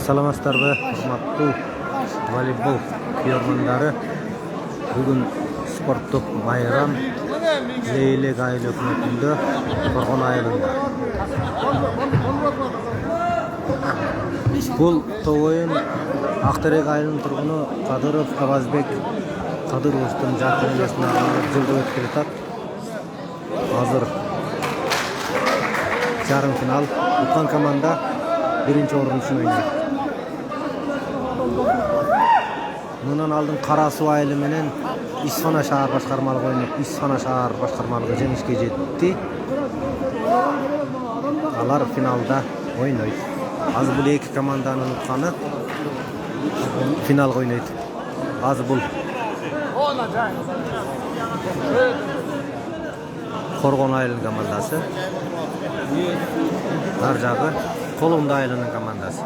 Саламаттарбы, урматтуу волейбол көрөрмөндөрү. Бүгүн спорттук майрам Лейлек айыл өкмөтүндө Коргон айылында. Бул тоойун Актерек айылынын тургуну Кадыров Абазбек Кадыровдун жакын элесине арналып жылда өтүп жатат. Азыр жарым финал. Уткан команда биринчи орун үчүн ойнойт. Мындан алдын Кара Суу айылы менен Исфана шаар башкармалыгы ойноп, Исфана шаар башкармалыгы жеңишке жетти. Алар финалда ойнойт. Азыр бул эки команданын утканы финалга ойнойт. Азыр бул Коргон айылынын командасы. Ар жагы Колунда айылынын командасы.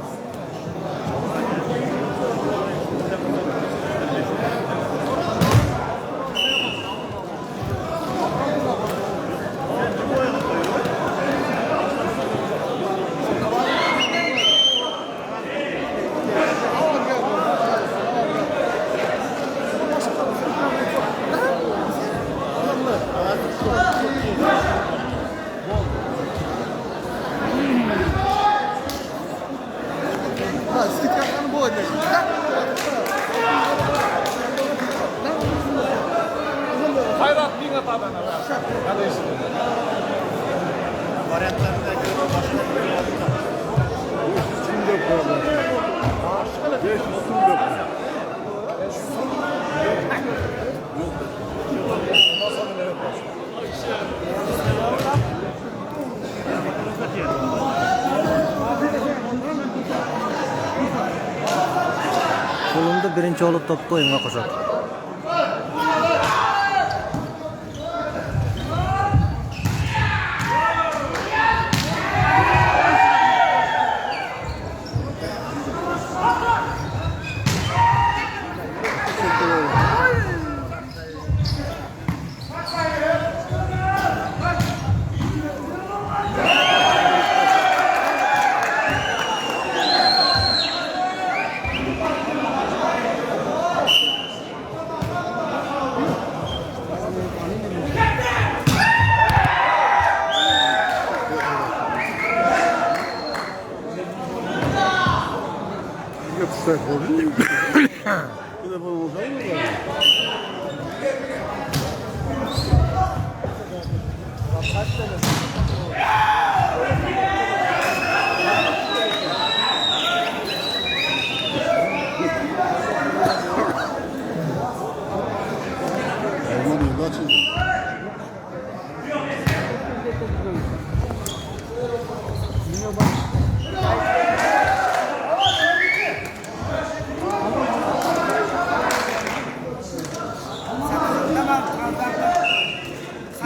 Kolunda birinci olup toptu oyunga koşat.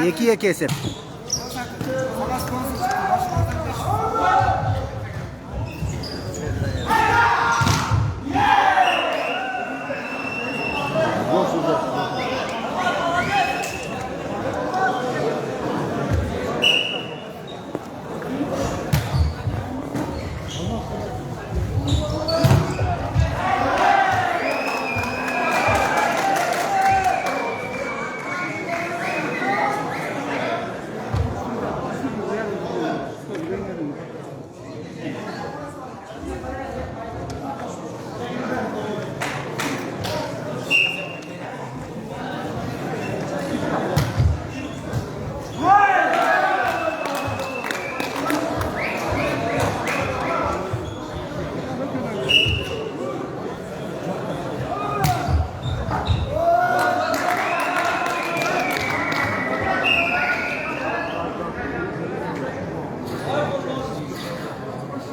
İkiye kesip.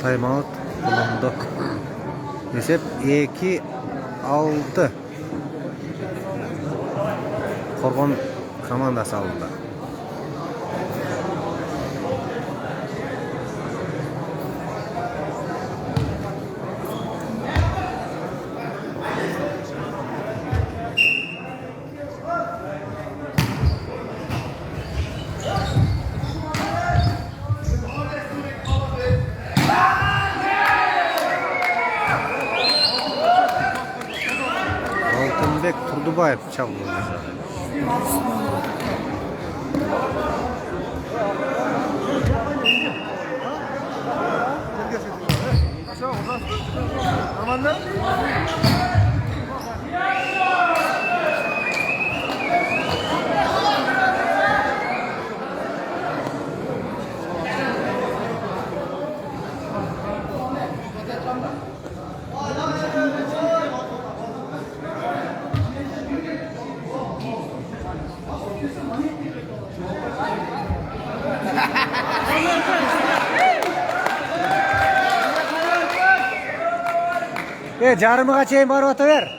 Timeout bulundu. Esep 2-6. Korgon komandası aldı. Turbayev çabuk. Carımı kaçayım bana ver.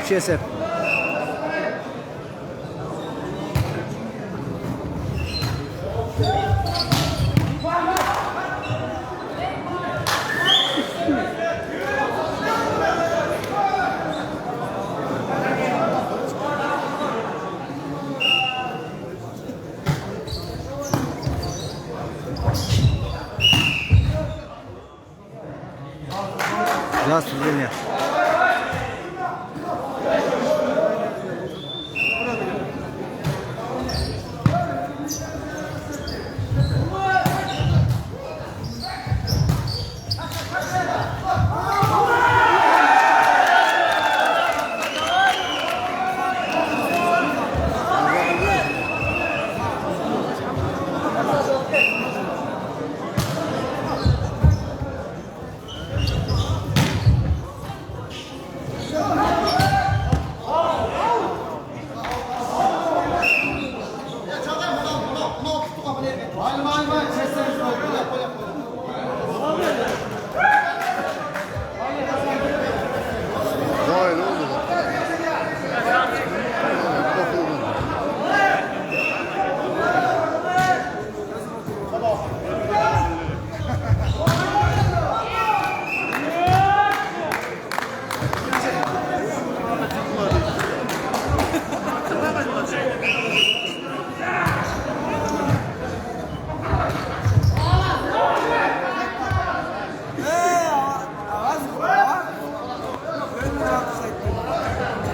Чесеп. Здравствуйте.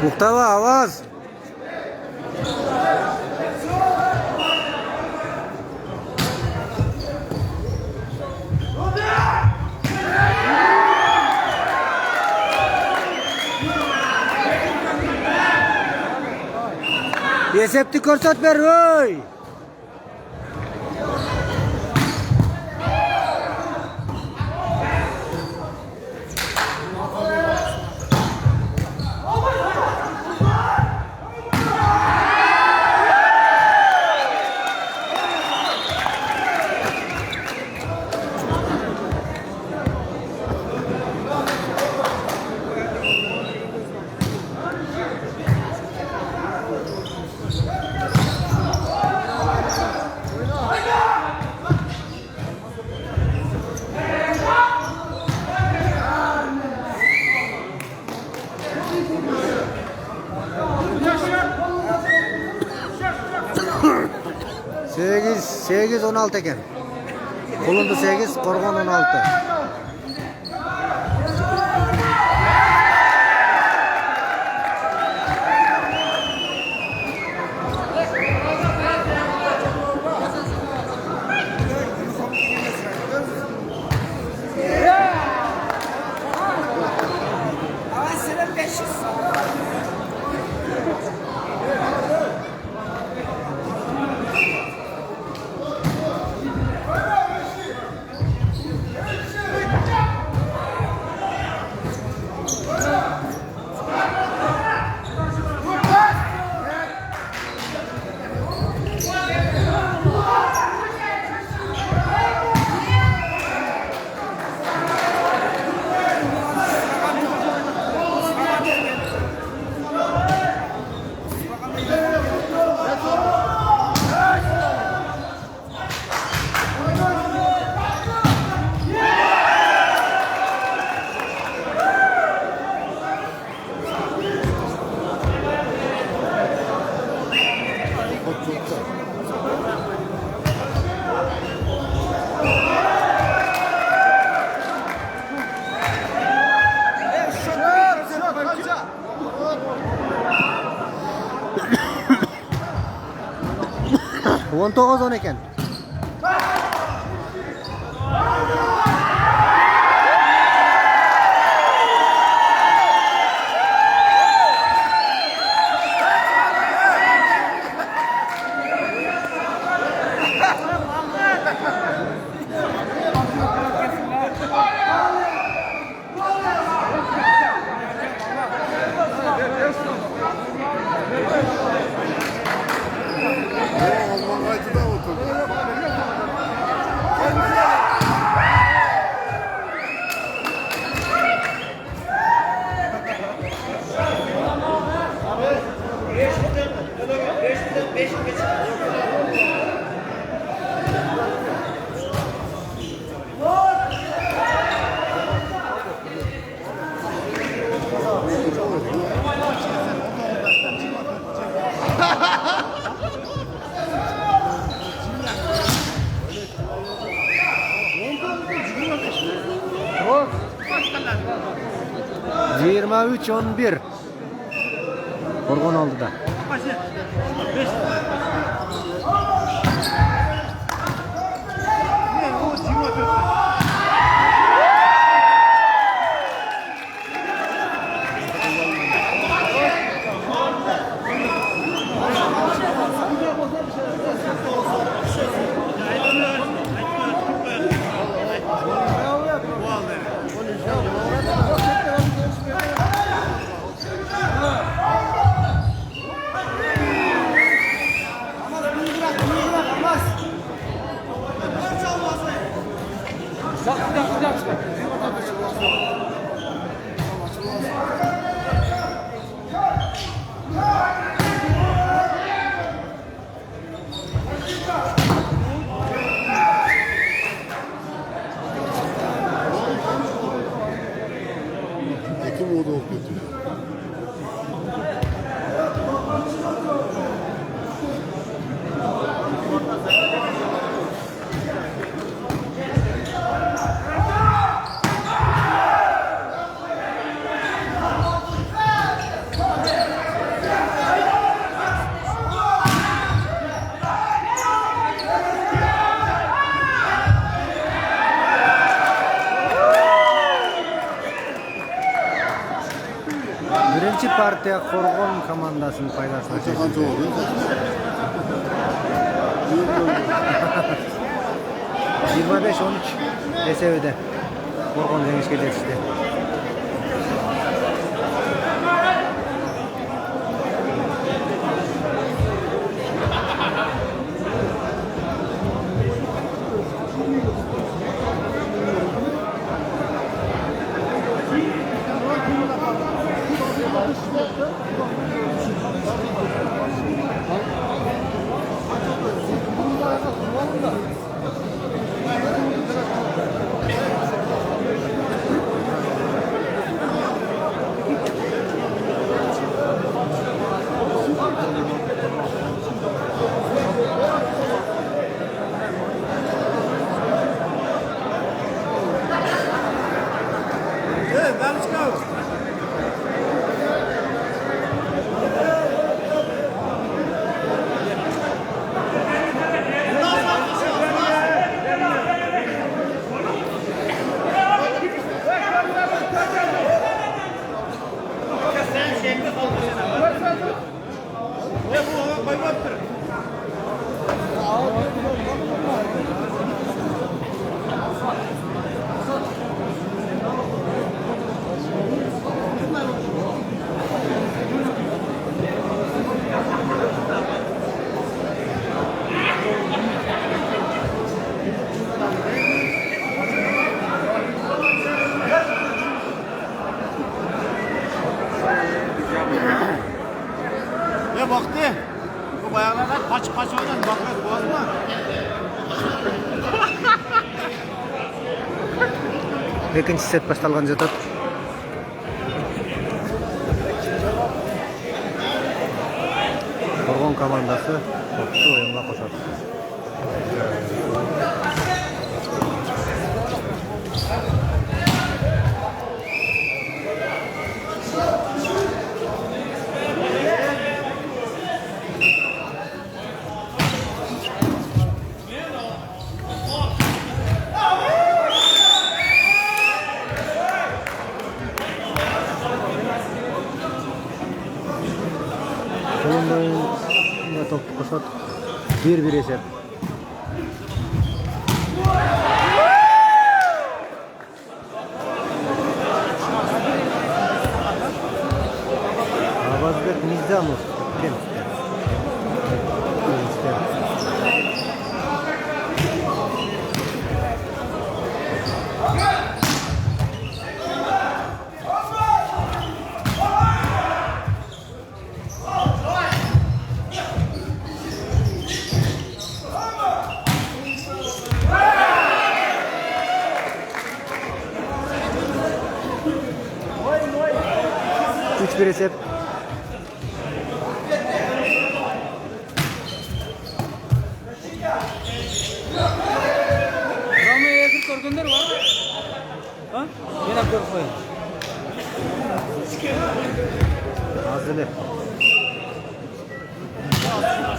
Muhtava avaz. Esepti ko'rsatma ro'y. Sekiz 16 eken. Kolunda 8, Korgon 16. 19-10 ekan. Yirmi üç 11 Qorgon oldida. Ekim oldu o kötü. Birinchi partiya Qorgon komandasining foydasini Kaça kanca oldu? 25-13 esevide Qorgon jengishga yetishdi. Ya baktı. Bu bayağılarda paç oynadı. Bakıyor boğaz mı? Ekинчи set boshlangан жатат. Qorgon komandasi to'pni o'yinga qo'shadi. шот 1-1 esep. Avazbek Nizamov Kemp'te. Bir esep. Ramaya yakın korkunlar var. Ha? Yine korkmayın. Hazırlı.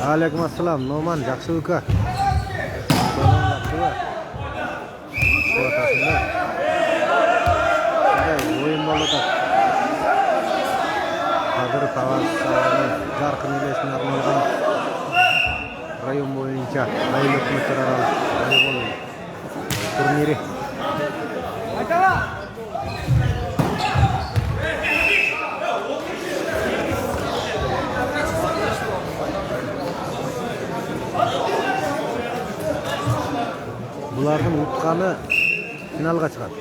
Aleyküm assalam. Noman жақсы uka. Solan жақсы var. Şu atasında. Şunday oyun boladı. Kadir Tavas жарқын елесіне арналған район бойынша айлық метраралық волейбол турнири. Бұлардың ұтқаны финалға шығады.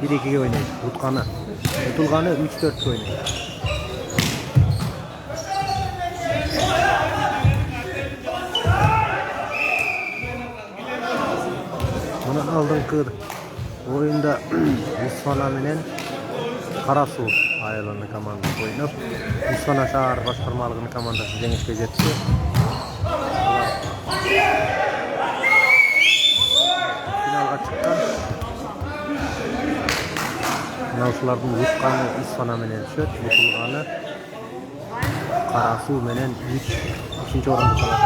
1-2-ге ойнайды. Ұтқаны. Ұтылғаны 3-4-ге ойнайды. Алдыңғы ойында Исфана менен Карасу айылының командасы ойнап, Исфана шаар башкармалыгынын командасы жеңишке жетти. Финалга чыккан. Финалчылардын утканы Исфана менен түшөт, утулганы Карасу менен 3-3 орунду калат.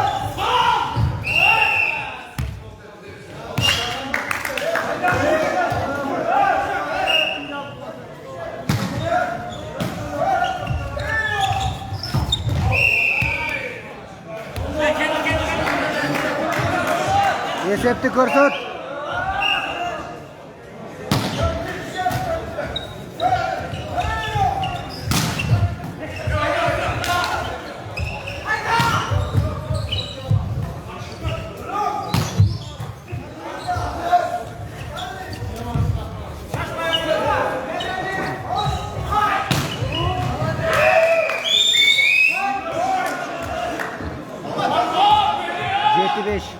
Esepti ko'rsat.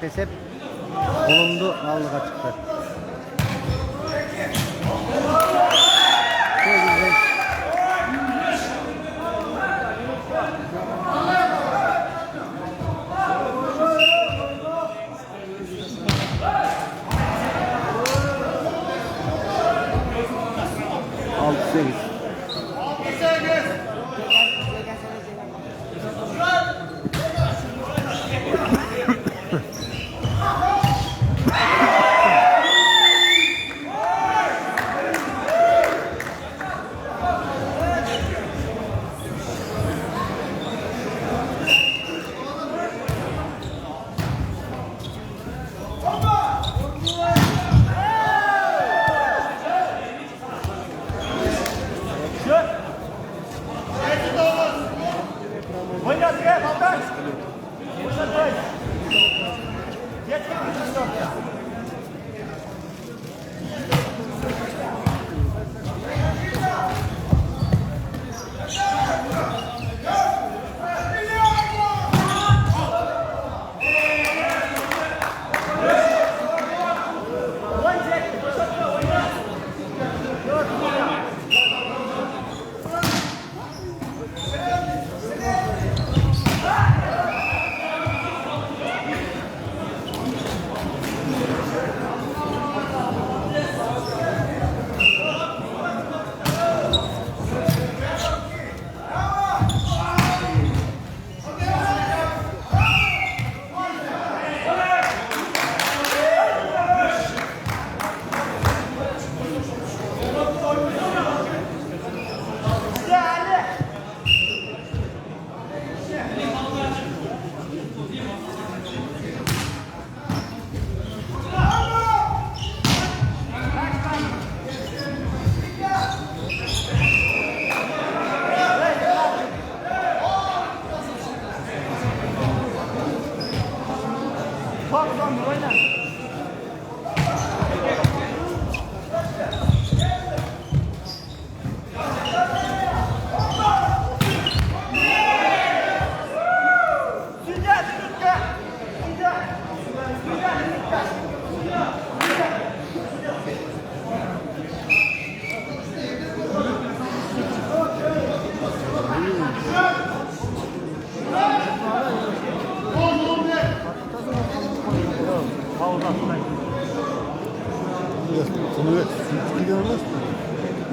Esep olumlu aldığa çıktı.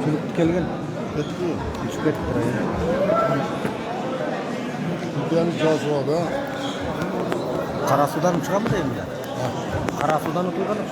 Çürüp kelgen. Üçüp ketipdir. Kara sudan çıkan mı diyeyim ya? Kara sudan oturgan mı?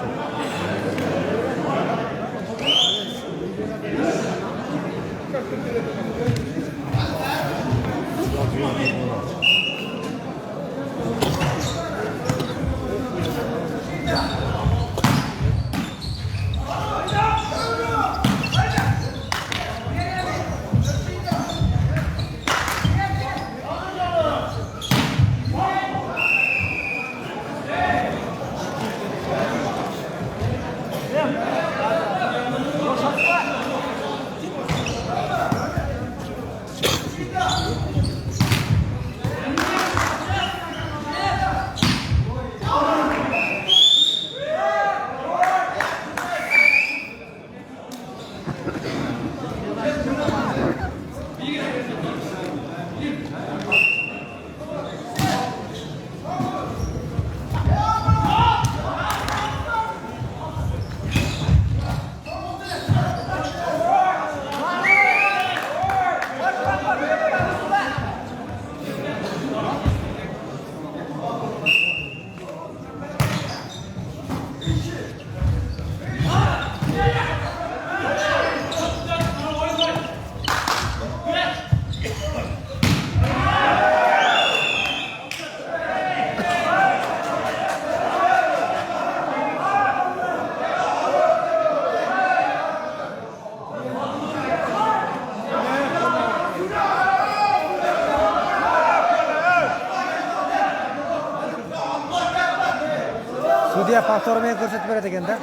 Sudiye faktormaya ko'rsatib beradi ekanda.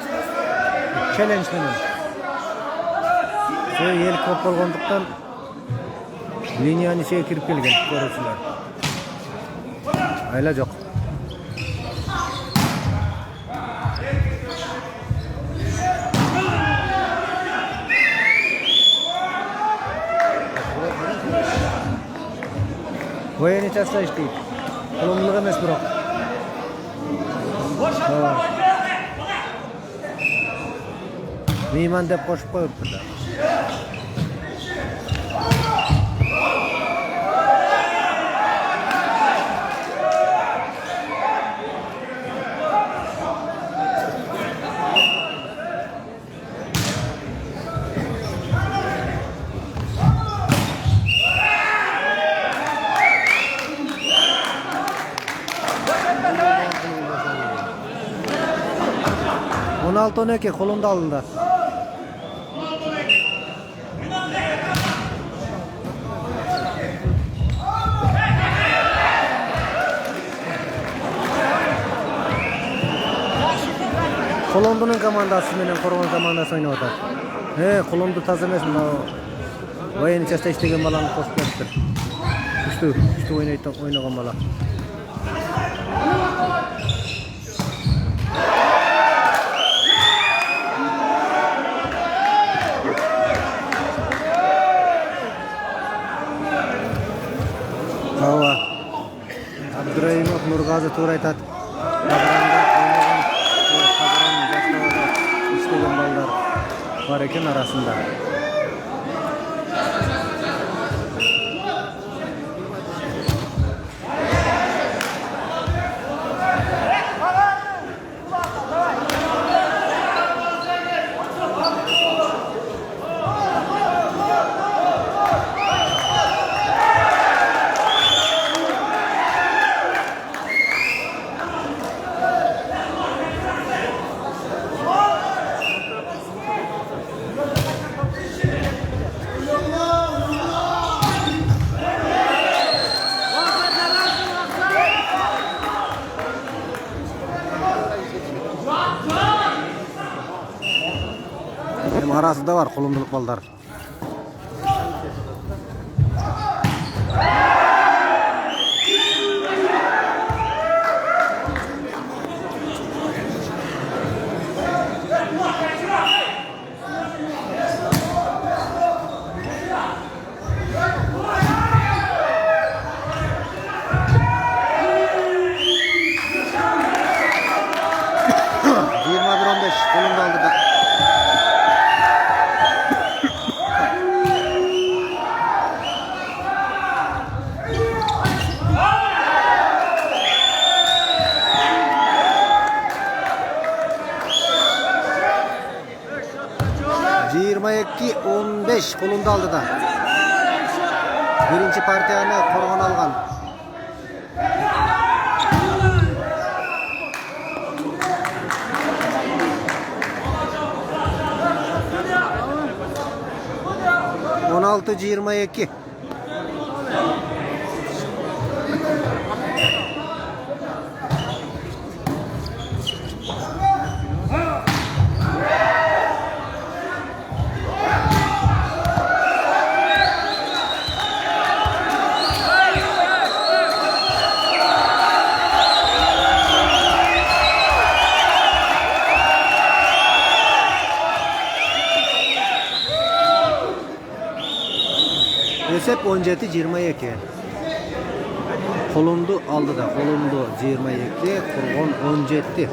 Challenge bilan. Shu yel ko'p bo'lganlikdan liniyani ichiga kirib kelgan ko'ruvchilar. Ayla yo'q. O'yin ichasida ishlaydi. Qo'limliq emas biroq. Meyman deb qo'shib qo'yibdilar. Ronaldo neke kolunda alındı. Kolombiyanın komandası menen Korgon komandası oynadı. Kolombiya taz emes mına. Oyun içerisinde işlegen balаны koşup kettir. Üçtü oynagan bala. Hava. Abdurrahimov Nurgazi to'g'ri aytadi. İstegen ballar var ekan arasında. Hem arasında var kolumduluk ballar. Kolumda aldı da. 22-15 kolunda aldı da. Birinci partiyani Korgon algan. On 16-22. Esep 17-22. Kolundu aldı da. Kolundu 22, Korgon 17.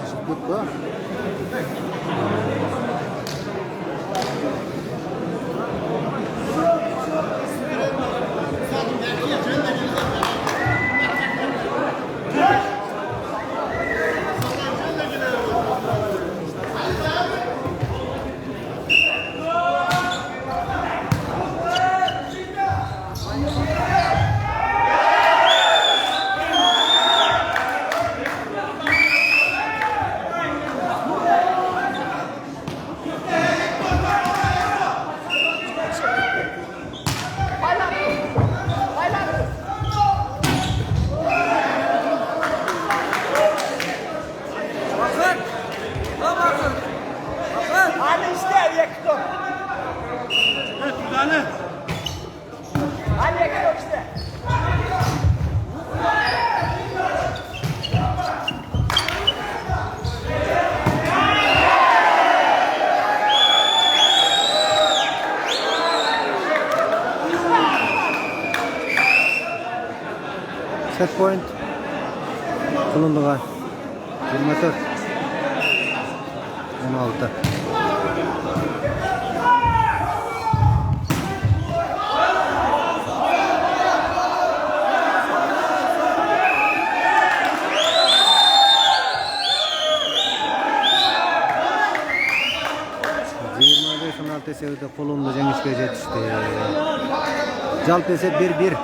Hadi işte yakıtım. Evet bir tane. Hadi yakıtım işte. Set point. Kolunduğa 24. 16. Sevdi kolunda jеңишке жетишти. Жалпы эсеп 1-1.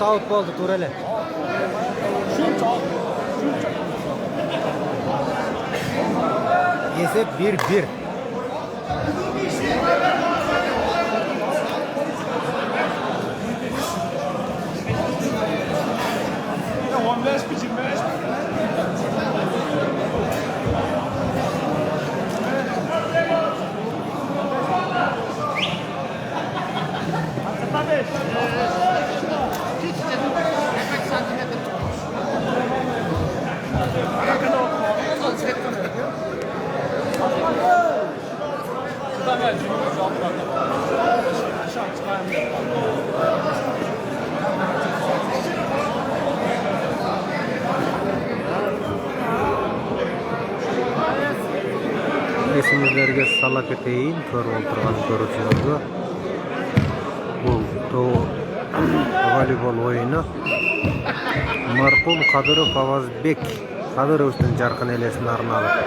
Out boldu Turele. Esep 1-1. Esimizlerge sala keteyim, körüp oturgan görüşürüzü. Bu voleybol oyunu marhum Kadırov Avazbek Kadırov'un jarkın elesine arnalıp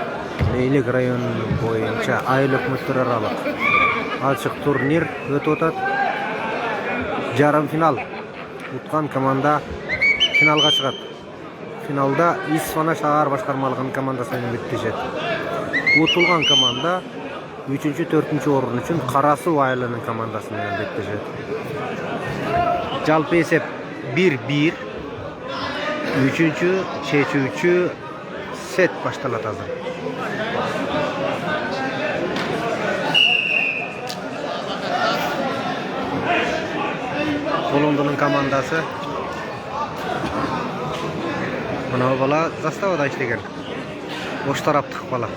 Leylik rayonu boyunca aylık müttür aralık açık turnir ötüp atat. Jarım final utkan komanda finalga çıgat. Finalda İsfana şahar başkarmalığın komandasıyla bittişet. Utulgan komanda 3-4 orun için Karasu Aylı'nın komandasıyla bittişet. Жалпы esep 1-1. 3-3 çeçüçü set baştalat hazır. Kolondu'nun komandası. Buna bala zastavada işlegen. Boş taraftık bala.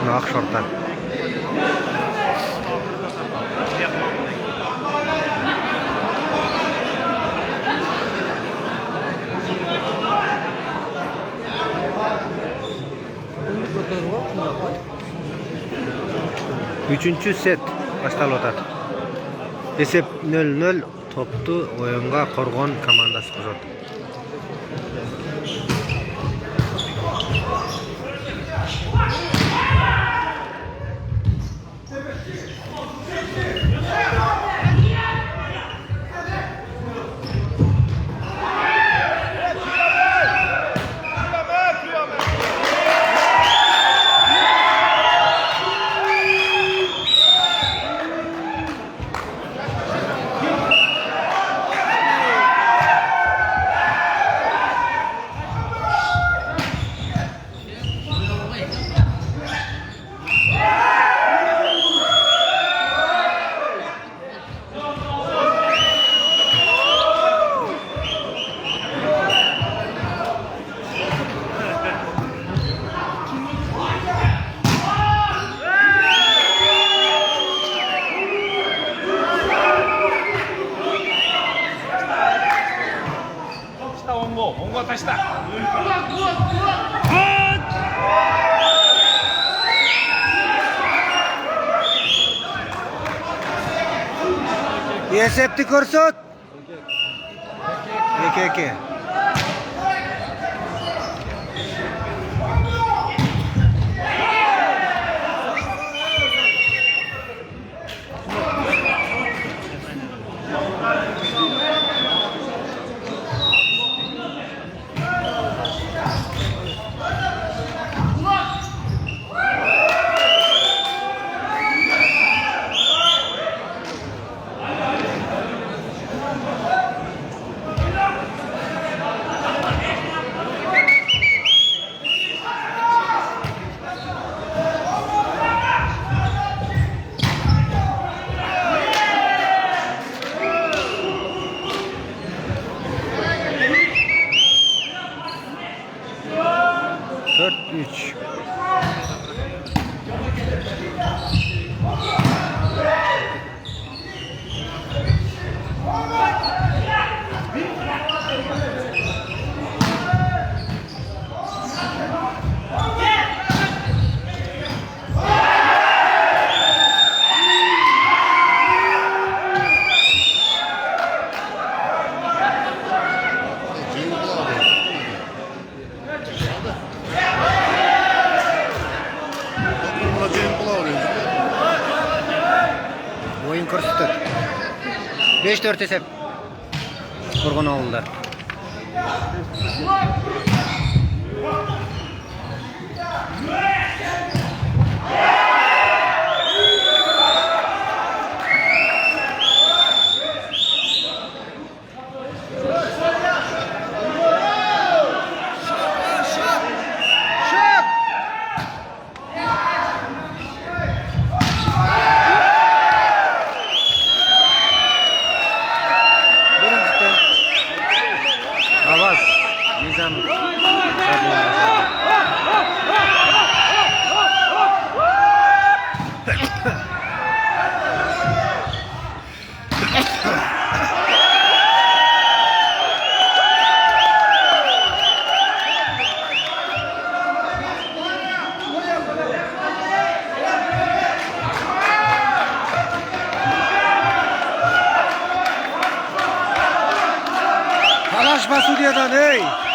Buna ak şorttan. Üçüncü set başlalıp atar. Esep 0-0, toptu oyunga Korgon komandası kurdu. 원고 다시다. Esepti korsut. 2-2. Üç. Oyun korsuttu. 5-4 esep. Korgon avulda. Avaz. Nizam. Talaşma Sudiye'den hey!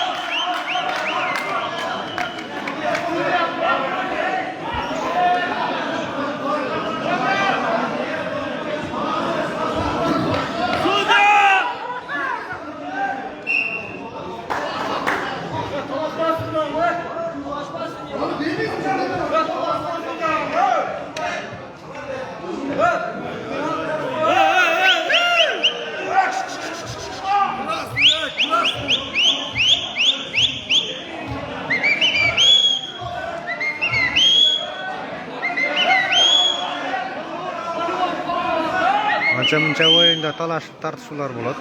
Anca-munca oyunda talaş tartışmalar болады.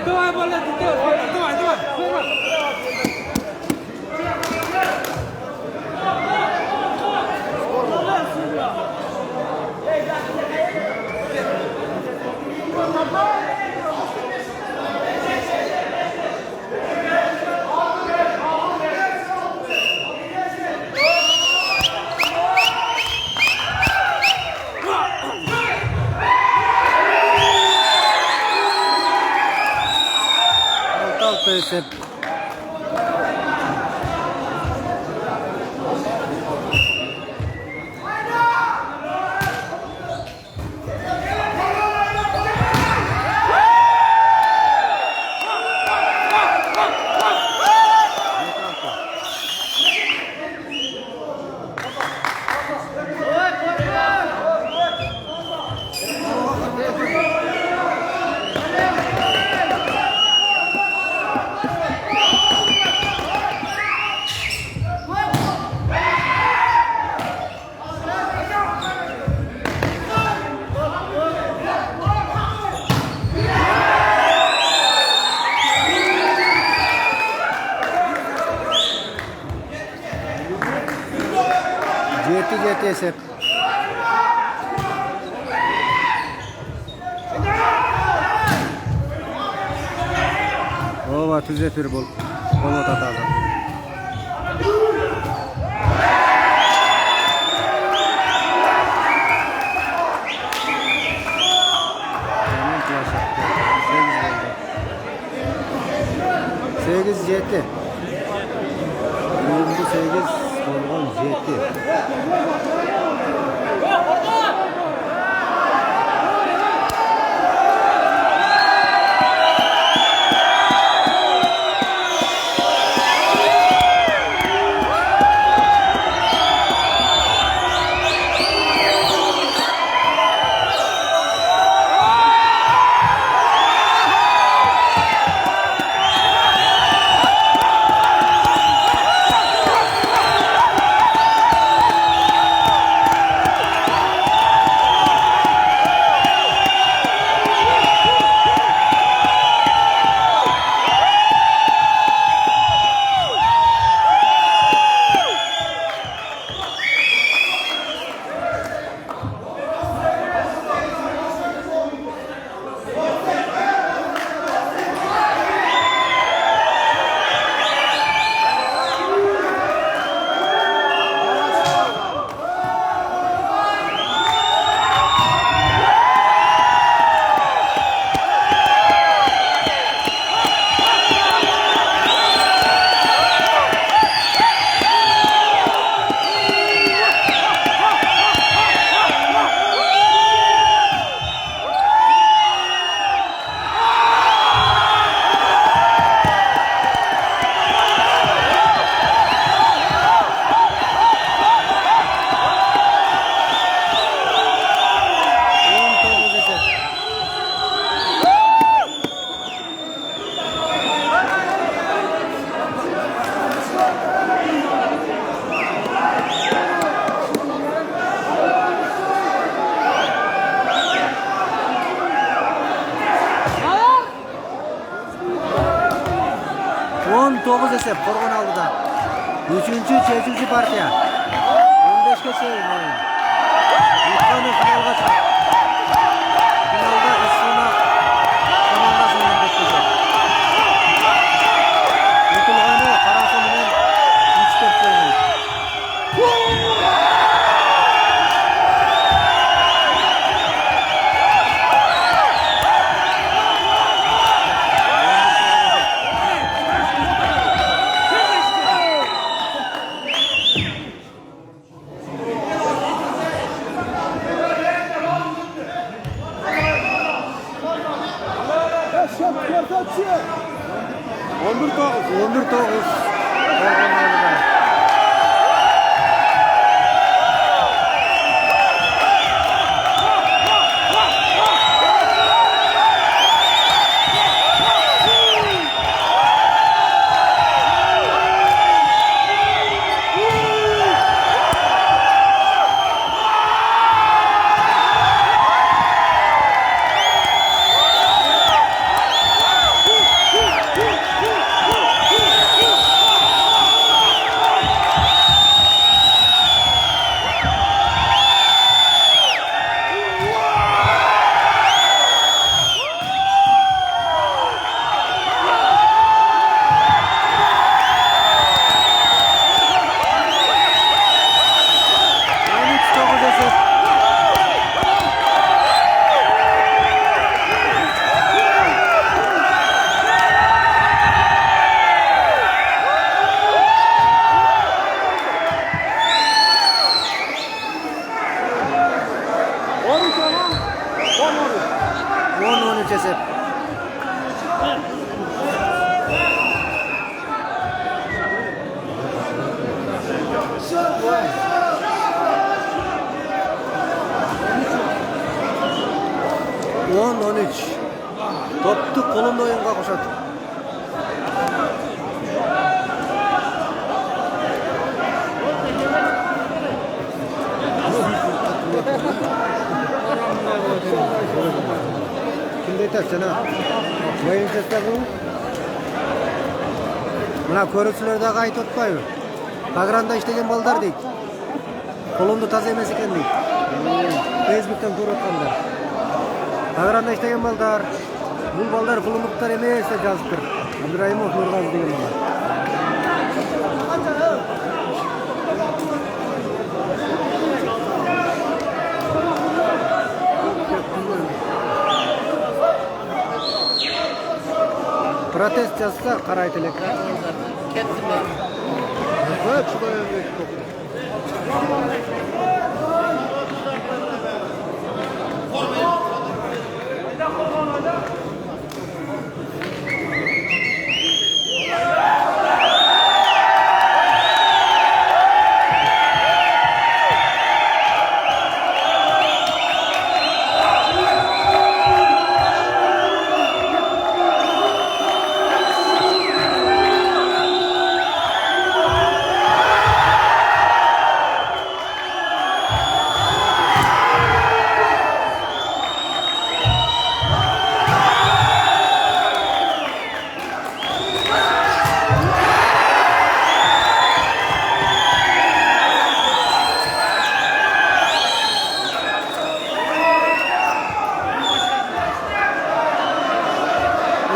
давай, более, давай, давай. Altı esep. Jeti esep. Ova tüzefir bol. Bol atadı. Sekiz jeti. Bugünkü 8 olgan jeti. To'qqiz esep Qo'rg'on oldida. 3-chi partiya. 15 ga cheyin o'yin. Yutqani finalga chiqdi. Finalda Isloma komandasi bilan beshkashadi. Yutilgani Qarasi bilan 3-4 o'ynaydi. Onur Toğuz. 13 esep. On 13. Toptu kolunda oyunga koşat. Kimde aytarsın ha? Oyun sesler bu. Mına körüsülerde kayıt otpayı. Bagranda işlegen balдар deydi. Kolumdu taze emes eken deydi. Facebook'tan көрүп аткандар. Bagranda işlegen balдар. Бул балдар кулумдуктар эмес деп жазыптыр. Абдырайымов Нургазы деген бала. Протест жазса карайт элек. Кеттим мен. Көп шулай элек.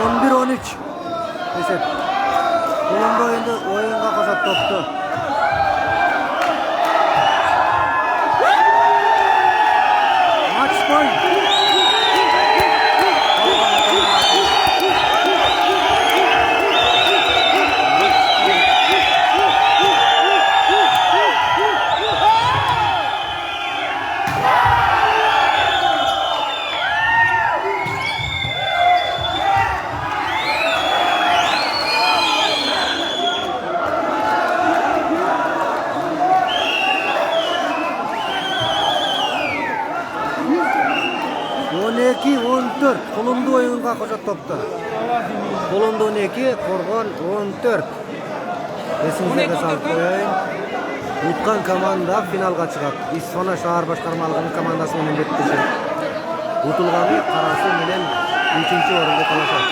11-13. Esep. Kolunda oyunga koşat toptu. Maç boy. Ki 14 kolunda oyunga koşat toptu. Kolunda 12, korgon 14. Esingizde salып koyayım. Utkan komanda finalga çıkат. İsfana şahar başkarmalığının komandası menен bettişi. Utulgany Karası menен 3-nji orunda kalaşat.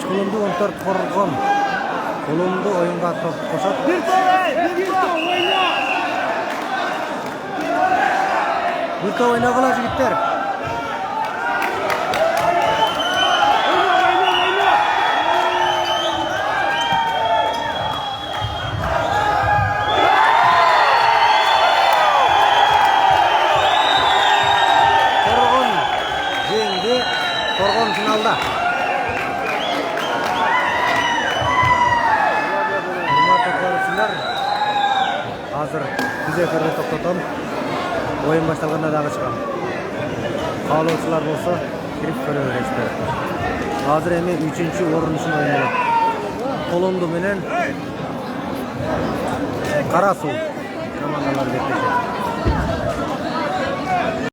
Kolunda 14 korgon. Kolunda oyunga top koşat. Bir oyna kıla jigitler. Korgon jengdi. Korgon finalda. Hazır biz eferde to'xtatam. Oyun başlaganda dagы çıkam. Kaalоочулар bolsa kirip ko'raverishdir. Hazır эми 3-nji orun üçün oynayat. Kolondu menен Kara Suv komandalar betti.